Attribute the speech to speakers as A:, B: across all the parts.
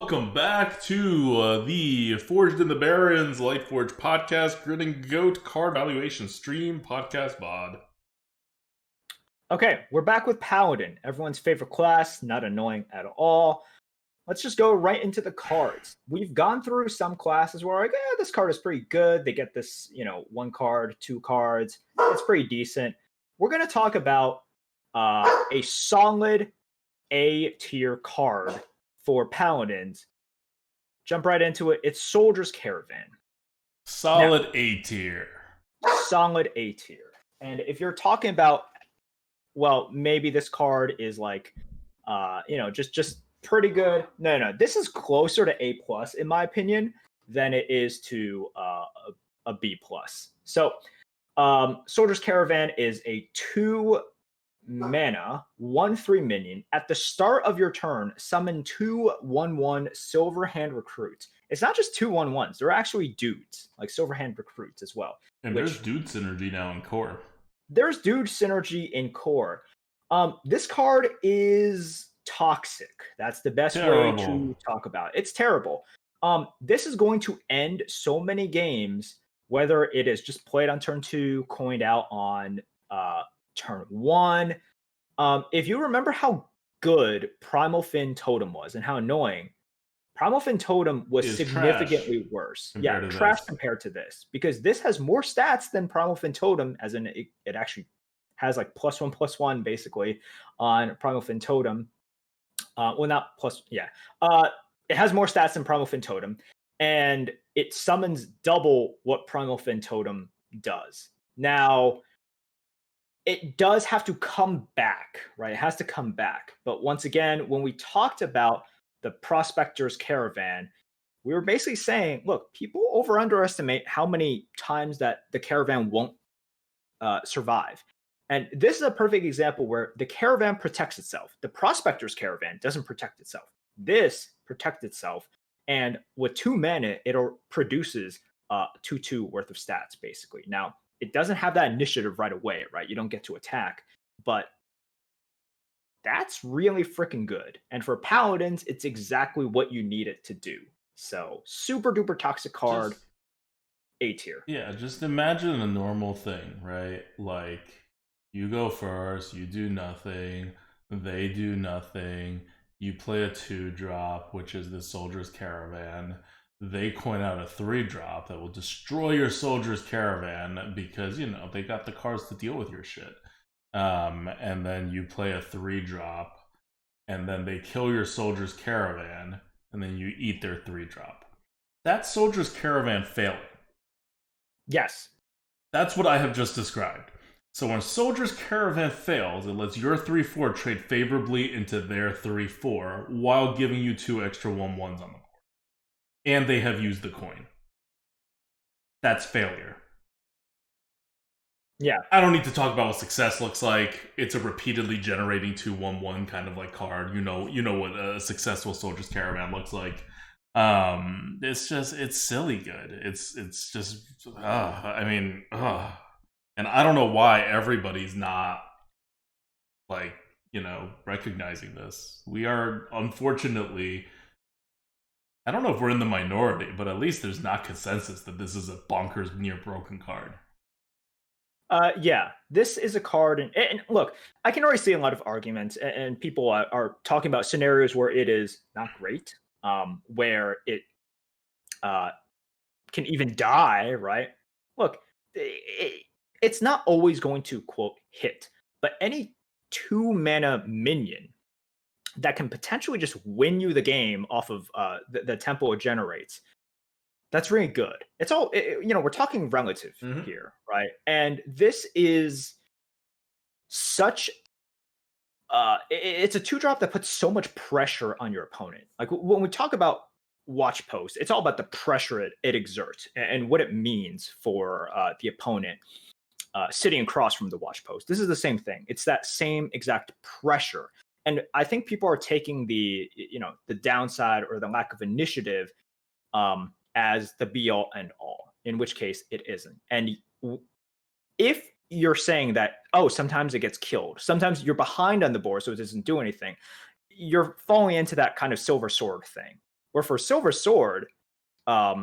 A: Welcome back to the Forged in the Barrens Lightforge podcast, Grinning Goat card valuation stream podcast bod.
B: Okay, we're back with Paladin, everyone's favorite class, not annoying at all. Let's just go right into the cards. We've gone through some classes where like, this card is pretty good. They get this, one card, two cards. It's pretty decent. We're going to talk about a solid A tier card for Paladins. Jump right into it. It's Soldier's Caravan.
A: Solid A tier.
B: Solid A tier. And if you're talking about, well, maybe this card is like, just pretty good. No. This is closer to A plus, in my opinion, than it is to a B plus. So, Soldier's Caravan is a 2 mana 1/3 minion. At the start of your turn, summon 2 1/1 Silverhand recruits. It's not just 2 1/1s; they're actually dudes, like Silverhand recruits as well.
A: And there's dude synergy now in core.
B: There's dude synergy in core. This card is toxic. That's the best way to talk about it. It's terrible. This is going to end so many games, whether it is just played on turn 2, coined out on turn 1. If you remember how good Primal Fin Totem was and how annoying, Primal Fin Totem was significantly worse. Trash compared to this, because this has more stats than Primal Fin Totem, as in it actually has like +1/+1 basically on Primal Fin Totem. Not plus, yeah. It has more stats than Primal Fin Totem, and it summons double what Primal Fin Totem does. Now, it does have to come back, right? It has to come back. But once again, when we talked about the Prospector's Caravan, we were basically saying, look, people underestimate how many times that the Caravan won't survive. And this is a perfect example where the Caravan protects itself. The Prospector's Caravan doesn't protect itself. This protects itself. And with 2 mana, it produces 2/2 worth of stats, basically. Now, it doesn't have that initiative right away, right? You don't get to attack. But that's really freaking good. And for Paladins, it's exactly what you need it to do. So, super duper toxic card, A tier.
A: Yeah, just imagine a normal thing, right? Like, you go first, you do nothing, they do nothing, you play a 2-drop, which is the Soldier's Caravan. They coin out a 3-drop that will destroy your Soldier's Caravan because, they got the cards to deal with your shit. And then you play a 3-drop, and then they kill your Soldier's Caravan, and then you eat their 3-drop. That's Soldier's Caravan failing.
B: Yes.
A: That's what I have just described. So when Soldier's Caravan fails, it lets your 3/4 trade favorably into their 3/4 while giving you 2 extra 1/1s on the board. And they have used the coin. That's failure.
B: Yeah.
A: I don't need to talk about what success looks like. It's a repeatedly generating 2 1/1 kind of like card. You know what a successful Soldier's Caravan looks like. It's silly good. It's just and I don't know why everybody's not recognizing this. We are, unfortunately, I don't know if we're in the minority, but at least there's not consensus that this is a bonkers near broken card.
B: Yeah, this is a card, and look, I can already see a lot of arguments, and people are talking about scenarios where it is not great, where it can even die, right? Look, it's not always going to, quote, hit, but any 2 mana minion that can potentially just win you the game off of the tempo it generates, that's really good. It's all, we're talking relative here, right? And this is such, it's a 2-drop that puts so much pressure on your opponent. Like when we talk about Watch Post, it's all about the pressure it exerts and what it means for the opponent sitting across from the Watch Post. This is the same thing. It's that same exact pressure. And I think people are taking the downside or the lack of initiative as the be all end all, in which case it isn't. And if you're saying that, sometimes it gets killed, sometimes you're behind on the board, so it doesn't do anything, you're falling into that kind of silver sword thing, Where for Silver Sword, a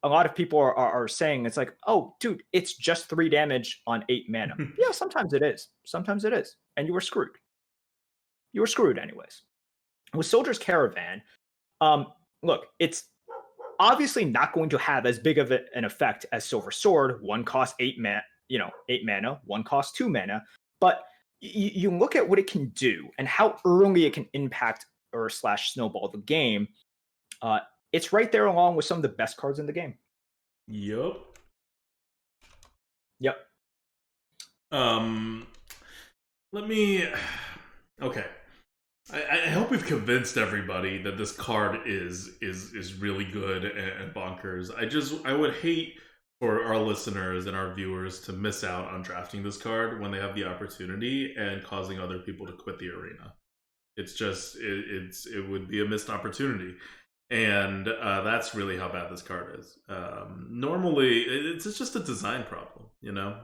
B: lot of people are saying it's like, oh, dude, it's just 3 damage on 8 mana. Yeah, sometimes it is. Sometimes it is. And you were screwed. You were screwed anyways. With Soldier's Caravan, look, it's obviously not going to have as big of an effect as Silver Sword. One costs 8 mana, 8 mana, one costs 2 mana. But you look at what it can do and how early it can impact or slash snowball the game. It's right there along with some of the best cards in the game.
A: Yup.
B: Yep.
A: Let me. Okay. I hope we've convinced everybody that this card is really good and bonkers. I would hate for our listeners and our viewers to miss out on drafting this card when they have the opportunity and causing other people to quit the arena. It's just it would be a missed opportunity. And that's really how bad this card is. Normally, it's just a design problem,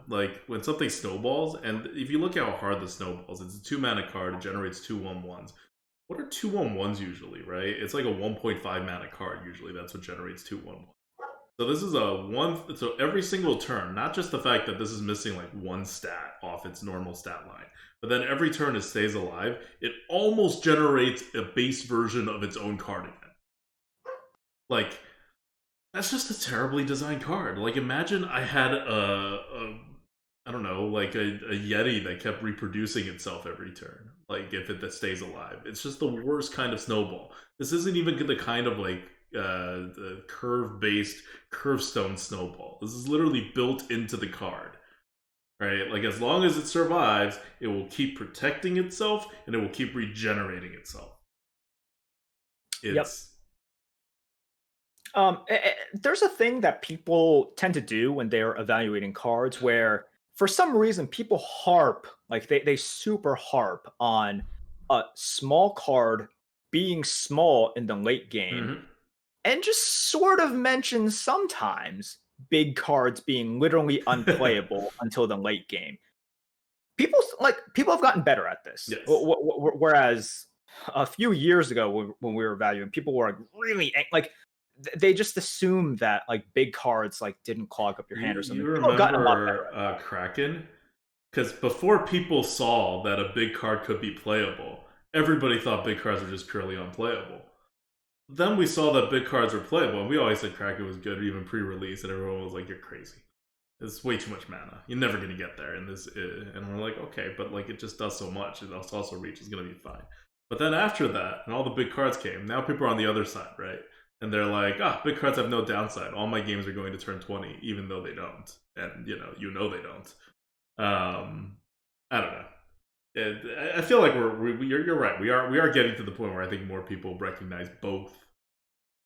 A: Like, when something snowballs, and if you look at how hard the snowballs, it's a 2-mana card, it generates 2 1/1s. What are 2 1/1s usually, right? It's like a 1.5 mana card usually, that's what generates 2 1/1. So this is so every single turn, not just the fact that this is missing like 1 stat off its normal stat line, but then every turn it stays alive, it almost generates a base version of its own card again. Like, that's just a terribly designed card. Like, imagine I had I don't know, like a Yeti that kept reproducing itself every turn. Like, if it stays alive. It's just the worst kind of snowball. This isn't even the kind of, like, the curve-based Hearthstone snowball. This is literally built into the card. Right? Like, as long as it survives, it will keep protecting itself, and it will keep regenerating itself.
B: Yep. There's a thing that people tend to do when they're evaluating cards where, for some reason, people harp, like they super harp on a small card being small in the late game, and just sort of mention sometimes big cards being literally unplayable until the late game. People have gotten better at this.
A: Yes.
B: Whereas a few years ago when we were evaluating, people were like really like, they just assume that like big cards like didn't clog up your hand or something.
A: You remember Kraken? Because before people saw that a big card could be playable, everybody thought big cards were just purely unplayable. Then we saw that big cards were playable, and we always said Kraken was good, even pre-release, and everyone was like, "You're crazy. It's way too much mana. You're never gonna get there." And we're like, "Okay, but like it just does so much, and also reach is gonna be fine." But then after that, and all the big cards came, now people are on the other side, right? And they're like, big cards have no downside. All my games are going to turn 20, even though they don't. And, they don't. I don't know. I feel like you're right. We are getting to the point where I think more people recognize both.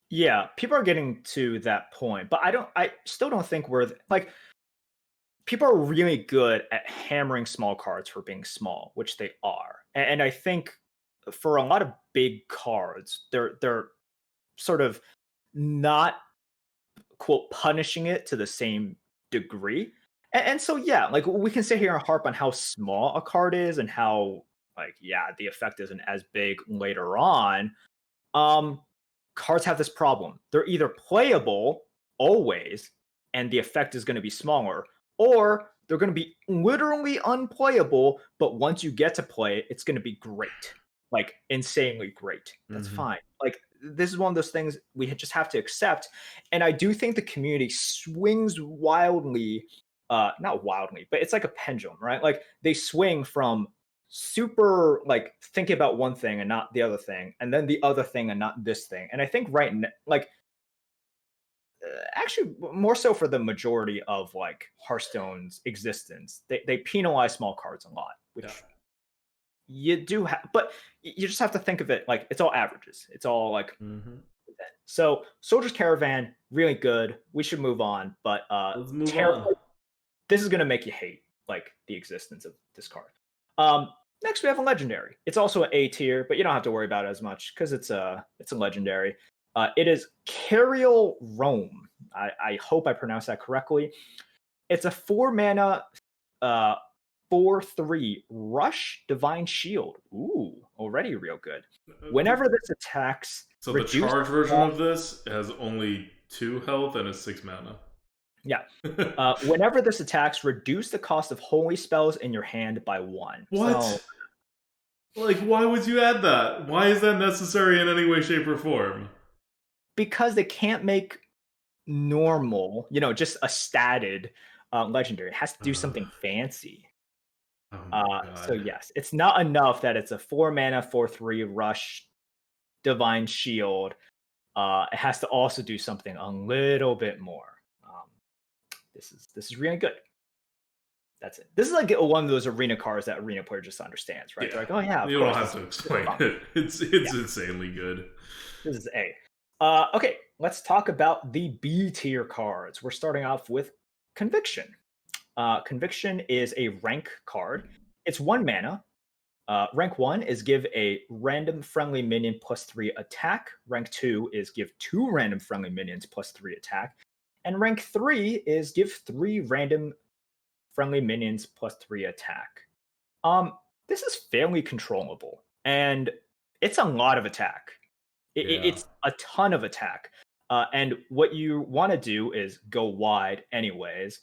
B: Yeah, people are getting to that point. But I still don't think like, people are really good at hammering small cards for being small, which they are. And I think for a lot of big cards, they're sort of not, quote, punishing it to the same degree. And so, yeah, like we can sit here and harp on how small a card is and how, like, yeah, the effect isn't as big later on. Cards have this problem. They're either playable always, and the effect is going to be smaller, or they're going to be literally unplayable, but once you get to play it, it's going to be great. Like, insanely great. That's fine. Like, this is one of those things we just have to accept. And I do think the community swings wildly, not wildly, but it's like a pendulum, right? Like, they swing from super, like, thinking about one thing and not the other thing, and then the other thing and not this thing. And I think right now, like, actually more so for the majority of like Hearthstone's existence, they penalize small cards a lot, which you do have, but you just have to think of it like it's all averages. It's all like, so Soldier's Caravan, really good. We should move on, but
A: let's move on.
B: This is going to make you hate like the existence of this card. Next we have a legendary. It's also an A tier, but you don't have to worry about it as much because it's a legendary. It is Cariel Rome. I hope I pronounced that correctly. It's a 4 mana 4/3 Rush Divine Shield. Ooh, already real good. Whenever this attacks,
A: so the
B: reduce
A: charge version of this has only 2 health and is 6 mana.
B: Yeah. Whenever this attacks, reduce the cost of holy spells in your hand by 1.
A: What?
B: So,
A: Like, why would you add that? Why is that necessary in any way, shape, or form?
B: because they can't make normal, just a statted legendary. It has to do something fancy.
A: Oh my
B: So
A: god.
B: yes, it's not enough that it's a 4 mana 4/3 Rush Divine Shield. It has to also do something a little bit more. This is really good. That's it. This is like one of those arena cards that arena player just understands, right?
A: Yeah.
B: They're like, oh yeah, of
A: you
B: course.
A: don't have to explain it. It's insanely good.
B: This is A. Okay, let's talk about the B tier cards. We're starting off with Conviction. Conviction is a rank card. It's 1 mana. Rank 1 is give a random friendly minion +3 attack. Rank 2 is give 2 random friendly minions +3 attack. And rank 3 is give 3 random friendly minions +3 attack. This is fairly controllable, and it's a lot of attack. It's a ton of attack. And what you want to do is go wide anyways.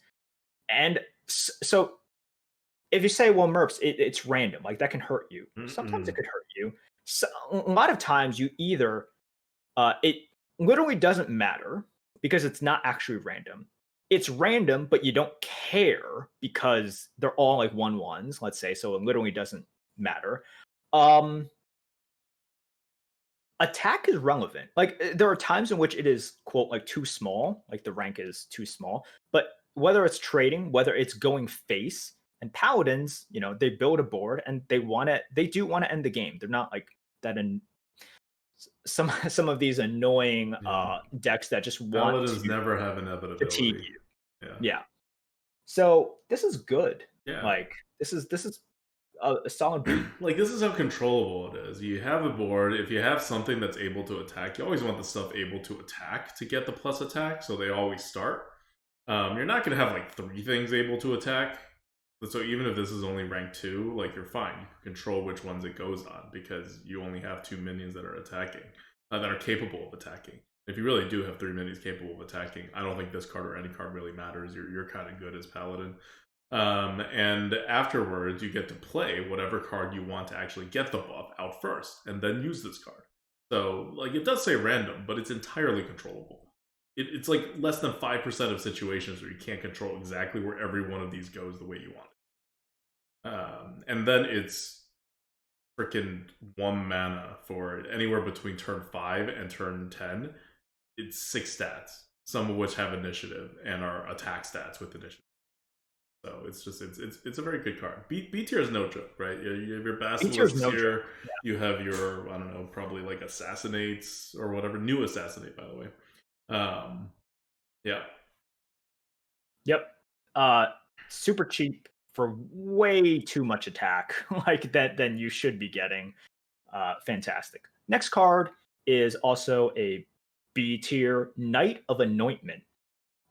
B: And so if you say, well, Merps, it's random, like that can hurt you. Sometimes it could hurt you. So, a lot of times you either, it literally doesn't matter because it's not actually random. It's random, but you don't care because they're all like 1/1s, let's say. So it literally doesn't matter. Attack is relevant. Like there are times in which it is quote like too small, like the rank is too small. But whether it's trading, whether it's going face, and paladins, they build a board and they do want to end the game. They're not like that in some of these annoying decks that just want
A: paladins
B: to
A: never have inevitability.
B: fatigue you. Yeah. So this is good.
A: Yeah.
B: Like this is a solid beat.
A: Like this is how controllable it is. You have a board. If you have something that's able to attack, you always want the stuff able to attack to get the plus attack. So they always start. You're not going to have like 3 things able to attack. So even if this is only rank 2, like you're fine. You can control which ones it goes on because you only have 2 minions that are attacking, that are capable of attacking. If you really do have 3 minions capable of attacking, I don't think this card or any card really matters. You're kind of good as Paladin. And afterwards, you get to play whatever card you want to actually get the buff out first, and then use this card. So, like, it does say random, but it's entirely controllable. It's like less than 5% of situations where you can't control exactly where every one of these goes the way you want it. And then it's freaking 1 mana for anywhere between turn 5 and turn 10. It's 6 stats, some of which have initiative and are attack stats with initiative. So it's just it's a very good card. B tier is no joke, right? You have your basilisks here. Yeah. You have your, I don't know, probably like assassinates or whatever. New assassinate, by the way. Yeah.
B: Yep. Super cheap for way too much attack like that than you should be getting. Fantastic. Next card is also a B tier, Knight of Anointment.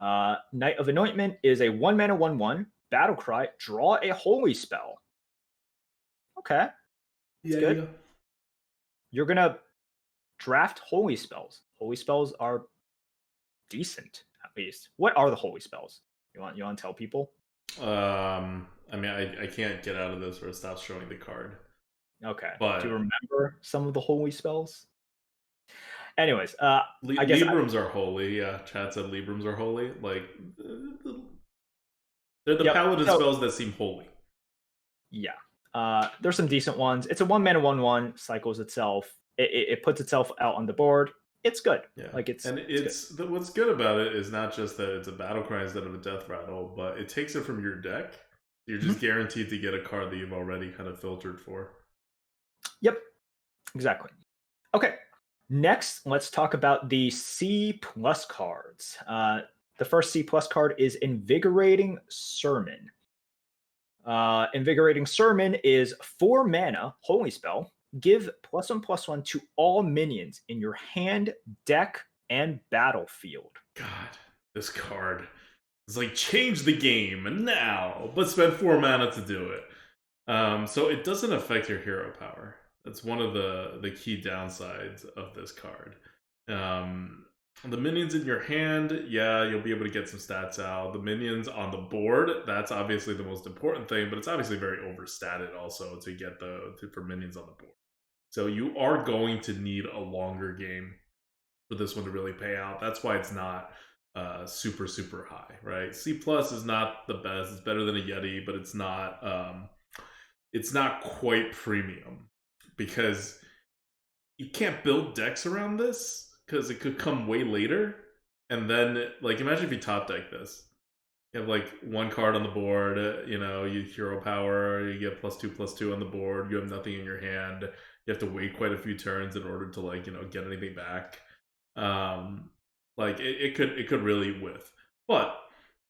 B: Knight of Anointment is a 1 mana 1/1 battle cry. Draw a holy spell. Okay. That's good. Yeah. You're gonna draft holy spells. Holy spells are decent, at least. What are the holy spells? You want to tell people?
A: I mean, I can't get out of this or it stops showing the card.
B: Okay.
A: But
B: do you remember some of the holy spells? Anyways,
A: Librams are holy. Yeah, chat said Librams are holy. Like they're the paladin spells that seem holy.
B: Yeah. There's some decent ones. It's a 1 mana 1/1, cycles itself. It puts itself out on the board. It's good.
A: Yeah.
B: Like it's
A: good. What's good about it is not just that it's a battle cry instead of a death rattle, but it takes it from your deck. You're just guaranteed to get a card that you've already kind of filtered for.
B: Yep. Exactly. Okay. Next, let's talk about the C+ cards. The first C+ card is Invigorating Sermon. Invigorating Sermon is 4 mana, holy spell. Give +1/+1 to all minions in your hand, deck, and battlefield.
A: God, this card. It's like change the game now, but spend 4 mana to do it. So it doesn't affect your hero power. That's one of the key downsides of this card. Um, the minions in your hand, yeah, you'll be able to get some stats out. The minions on the board, that's obviously the most important thing, but it's obviously very overstated also to get for minions on the board. So you are going to need a longer game for this one to really pay out. That's why it's not super high, right? C plus is not the best. It's better than a Yeti, but it's not quite premium because you can't build decks around this because it could come way later. And then, like, imagine if you top deck this. You have like one card on the board, you hero power, you get +2/+2 on the board, you have nothing in your hand. You have to wait quite a few turns in order to like, get anything back. Like it could really whiff. But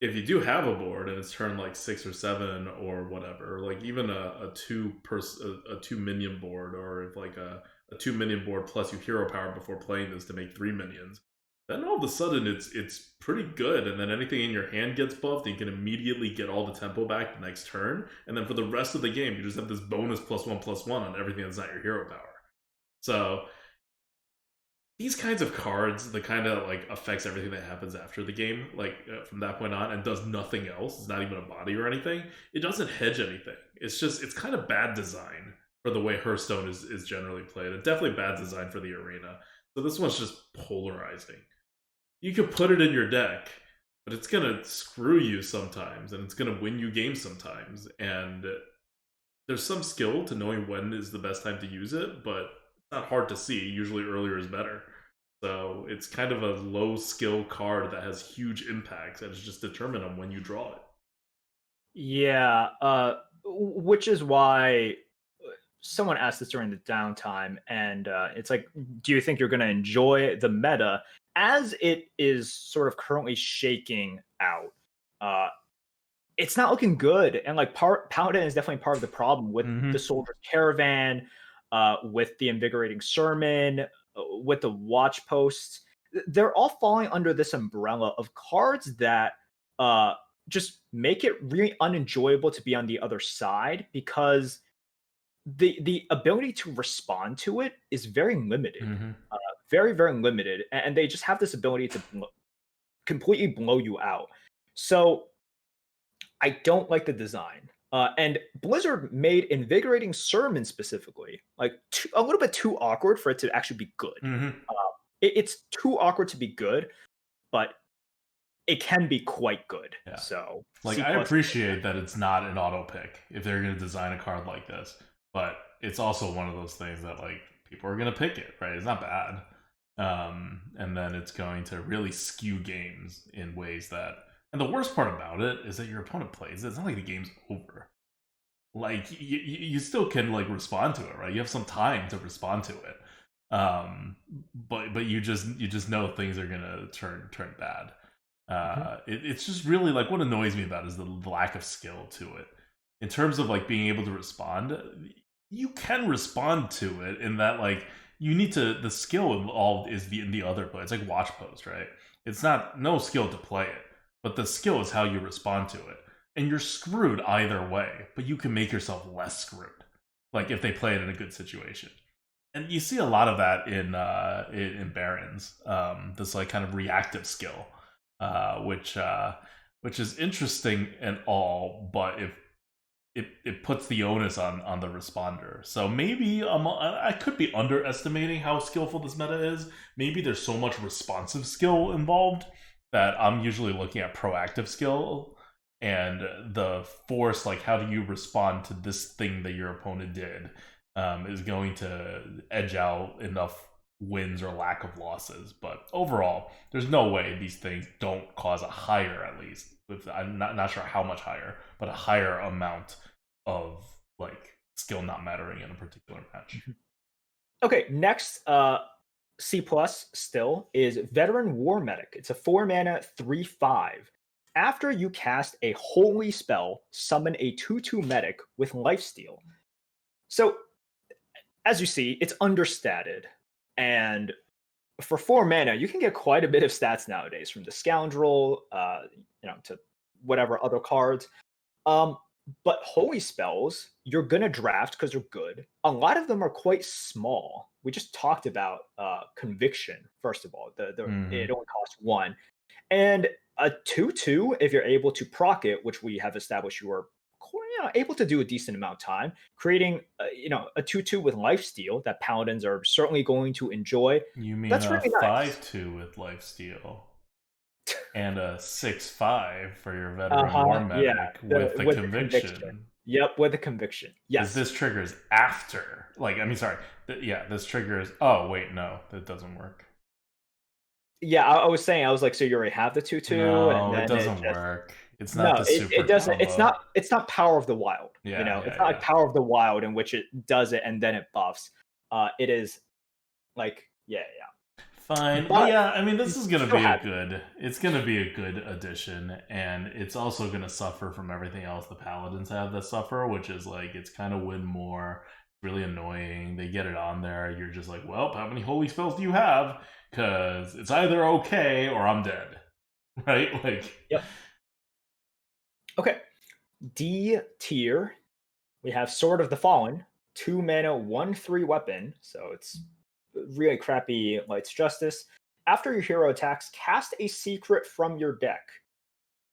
A: if you do have a board and it's turn like 6 or 7 or whatever, like even a two minion board, or if like a 2 minion board plus you hero power before playing this to make 3 minions, then all of a sudden it's pretty good. And then anything in your hand gets buffed, and you can immediately get all the tempo back the next turn. And then for the rest of the game, you just have this bonus +1/+1 on everything that's not your hero power. So these kinds of cards, the kind of like affects everything that happens after the game, like from that point on, and does nothing else. It's not even a body or anything. It doesn't hedge anything. It's kind of bad design for the way Hearthstone is generally played, and definitely bad design for the arena. So this one's just polarizing. You could put it in your deck, but it's gonna screw you sometimes, and it's gonna win you games sometimes. And there's some skill to knowing when is the best time to use it, but it's not hard to see. Usually earlier is better. So it's kind of a low skill card that has huge impacts, and it's just determined on when you draw it.
B: Yeah, which is why someone asked this during the downtime, and it's like, do you think you're going to enjoy the meta as it is sort of currently shaking out? It's not looking good, and like Paladin is definitely part of the problem with the Soldier's Caravan, with the Invigorating Sermon, with the Watch Posts. They're all falling under this umbrella of cards that just make it really unenjoyable to be on the other side, because the ability to respond to it is very limited, very limited, and they just have this ability to completely blow you out. So I don't like the design. And Blizzard made Invigorating Sermon specifically like a little bit too awkward for it to actually be good. It's too awkward to be good, but it can be quite good. Yeah. So
A: like, I appreciate that it's not an auto pick if they're going to design a card like this, but it's also one of those things that like people are going to pick it, right? It's not bad. And then it's going to really skew games in ways that, and the worst part about it is that your opponent plays it. It's not like the game's over. Like you still can like respond to it, right? You have some time to respond to it. But you just know things are gonna turn bad. It's just really like what annoys me about it is the lack of skill to it. In terms of like being able to respond, you can respond to it in that like you need to, the skill involved is the other play. It's like watch post, right? It's not no skill to play it, but the skill is how you respond to it. And you're screwed either way, but you can make yourself less screwed. Like if they play it in a good situation. And you see a lot of that in Barrens, this like kind of reactive skill, which is interesting and all, but if it puts the onus on the responder. So maybe I could be underestimating how skillful this meta is. Maybe there's so much responsive skill involved that I'm usually looking at proactive skill and the force, like how do you respond to this thing that your opponent did, is going to edge out enough wins or lack of losses. But overall, there's no way these things don't cause a higher, at least, I'm not sure how much higher, but a higher amount of like skill not mattering in a particular match.
B: Okay, next C plus still is Veteran War Medic. It's a 4-mana 3/5. After you cast a holy spell, summon a 2/2 medic with lifesteal. So as you see, it's understated, and for 4 mana, you can get quite a bit of stats nowadays, from the Scoundrel, to whatever other cards. But holy spells, you're gonna draft because they're good. A lot of them are quite small. We just talked about conviction, first of all. It only costs one. And a 2/2, if you're able to proc it, which we have established you are able to do a decent amount of time, creating a 2/2 with lifesteal that paladins are certainly going to enjoy.
A: You mean
B: That's
A: a
B: really nice.
A: 5/2 with lifesteal and a 6/5 for your veteran war
B: Yeah,
A: medic with the
B: with the conviction.
A: conviction.
B: Yep, with the conviction. Yes.
A: This triggers after. Like, I mean, sorry. This triggers. Oh, wait, no, that doesn't work.
B: Yeah, I was saying, I was like, so you already have the 2/2,
A: No,
B: and
A: it
B: then
A: doesn't work. It's not the super
B: it doesn't.
A: combo.
B: It's not Power of the Wild.
A: Yeah,
B: It's not like Power of the Wild in which it does it and then it buffs. It is like yeah.
A: Fine. But yeah, I mean, this is gonna be a good. It's gonna be a good addition, and it's also gonna suffer from everything else the paladins have that suffer, which is like it's kind of win more. Really annoying. They get it on there. You're just like, well, how many holy spells do you have? Because it's either okay or I'm dead, right? Like,
B: Yep. Okay. D tier. We have Sword of the Fallen, 2 mana, 1/3 weapon. So it's really crappy Light's Justice. After your hero attacks, cast a secret from your deck.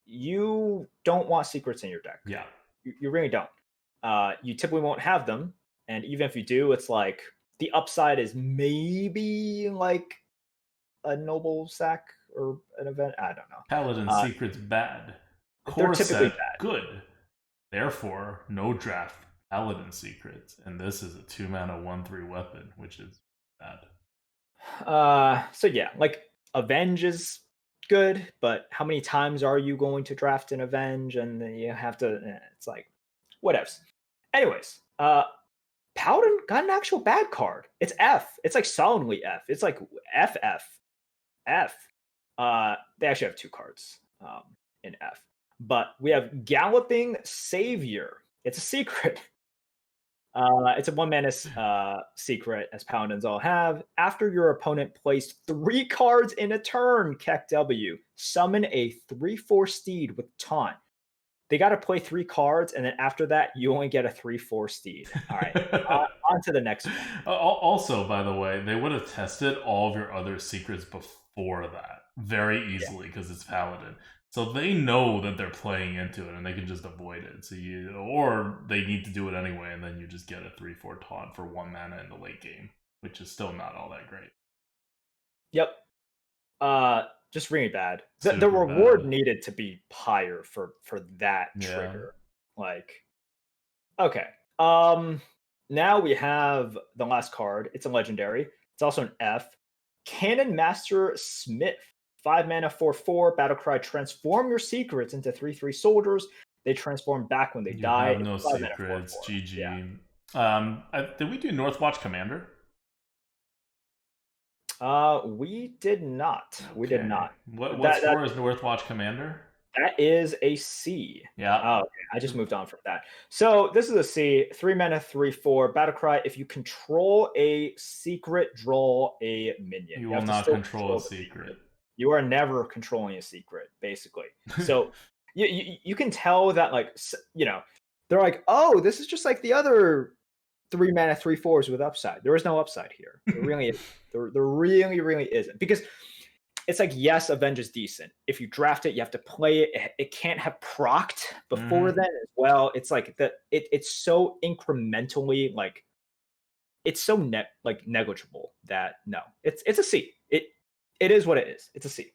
B: You don't want secrets in your deck.
A: yeah.
B: You really don't. You typically won't have them. And even if you do, it's like the upside is maybe like a noble sack or an event. I don't know.
A: Paladin secrets bad.
B: They're
A: Core
B: typically
A: set
B: bad.
A: good. Therefore, no draft Paladin secrets. And this is a 2 mana 1/3 weapon, which is bad.
B: So yeah, like Avenge is good, but how many times are you going to draft an Avenge? And then you have to. It's like whatevs. Anyways, Paladin got an actual bad card. It's F. It's like solidly F. It's like F. They actually have 2 cards in F. But we have Galloping Savior. It's a secret. It's a 1 mana secret, as Paladins all have. After your opponent plays 3 cards in a turn, Keck W, summon a 3/4 steed with taunt. They got to play 3 cards, and then after that, you only get a 3/4 steed. All right, on to the next one.
A: Also, by the way, they would have tested all of your other secrets before that very easily because it's Paladin. So they know that they're playing into it, and they can just avoid it. Or they need to do it anyway, and then you just get a 3/4 taunt for 1 mana in the late game, which is still not all that great.
B: Yep. Just really bad. The reward needed to be higher for that trigger. Like, okay. Now we have the last card. It's a legendary. It's also an F. Cannon Master Smith. 5 mana 4/4. Battlecry. Transform your secrets into 3/3 soldiers. They transform back when they die.
A: Have no secrets. GG. Yeah. Did we do Northwatch Commander?
B: We did not. Okay. We did not.
A: What score is Northwatch Commander?
B: That is a C.
A: Yeah.
B: Oh, okay. I just moved on from that. So this is a C. 3 mana 3/4. Battlecry. If you control a secret, draw a minion.
A: You will not control a secret.
B: You are never controlling a secret, basically. So you can tell that, like, they're like, oh, this is just like the other 3 mana 3/4s with upside. There is no upside here. There really is. There really isn't. Because it's like, yes, Avenge is decent. If you draft it, you have to play it. It can't have procced before then as well. It's like it's so incrementally, like, it's so negligible that no, it's a C. It is what it is. It's a C.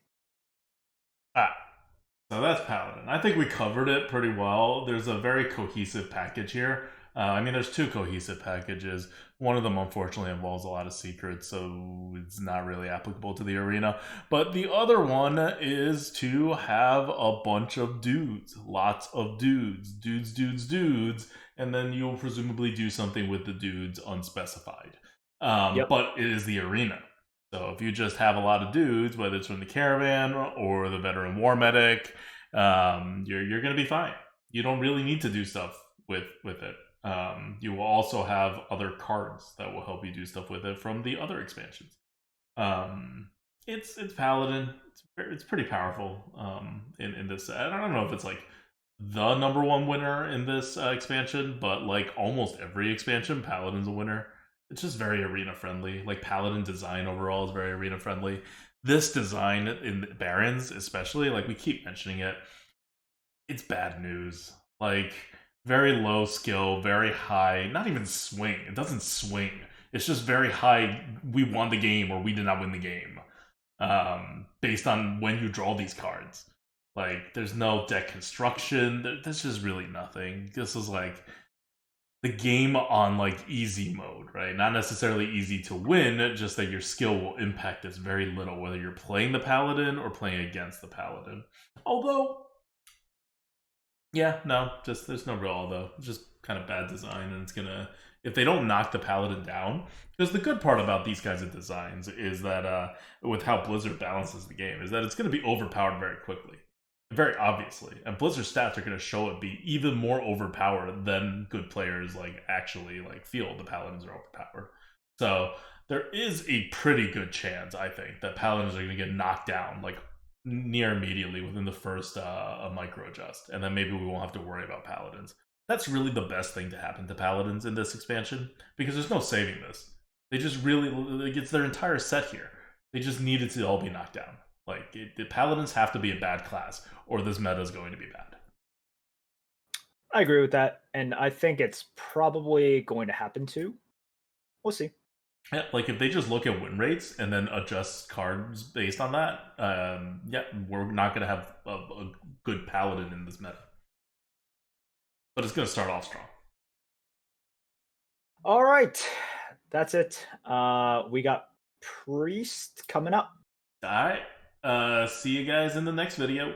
A: So that's Paladin. I think we covered it pretty well. There's a very cohesive package here. I mean, there's 2 cohesive packages. One of them, unfortunately, involves a lot of secrets, so it's not really applicable to the arena. But the other one is to have a bunch of dudes. Lots of dudes. Dudes. And then you'll presumably do something with the dudes unspecified. But it is the arena. So if you just have a lot of dudes, whether it's from the Caravan or the Veteran War Medic, you're going to be fine. You don't really need to do stuff with it. You will also have other cards that will help you do stuff with it from the other expansions. It's Paladin. It's pretty powerful. In this, I don't know if it's like the number one winner in this expansion, but like almost every expansion, Paladin's a winner. It's just very arena friendly. Like Paladin design overall is very arena friendly. This design in Barrens, especially, like we keep mentioning it, it's bad news. Like very low skill, very high, not even swing. It doesn't swing. It's just very high. We won the game or we did not win the game, based on when you draw these cards. Like there's no deck construction. There's just really nothing. This is like the game on like easy mode, right? Not necessarily easy to win, just that your skill will impact this very little, whether you're playing the paladin or playing against the paladin. Although yeah, no, just there's no real although. It's just kind of bad design, and it's gonna if they don't knock the paladin down. Because the good part about these kinds of designs is that with how Blizzard balances the game, is that it's going to be overpowered very quickly, very obviously, and Blizzard stats are going to show it be even more overpowered than good players like actually like feel the paladins are overpowered. So there is a pretty good chance, I think, that paladins are going to get knocked down like near immediately within the first micro adjust, and then maybe we won't have to worry about paladins. That's really the best thing to happen to paladins in this expansion because there's no saving this. They just really like it's their entire set here. They just needed to all be knocked down. Like the paladins have to be a bad class, or this meta is going to be bad.
B: I agree with that, and I think it's probably going to happen too. We'll see.
A: Yeah, like if they just look at win rates and then adjust cards based on that, yeah, we're not going to have a good paladin in this meta. But it's going to start off strong.
B: All right, that's it. We got Priest coming up.
A: All right. See you guys in the next video.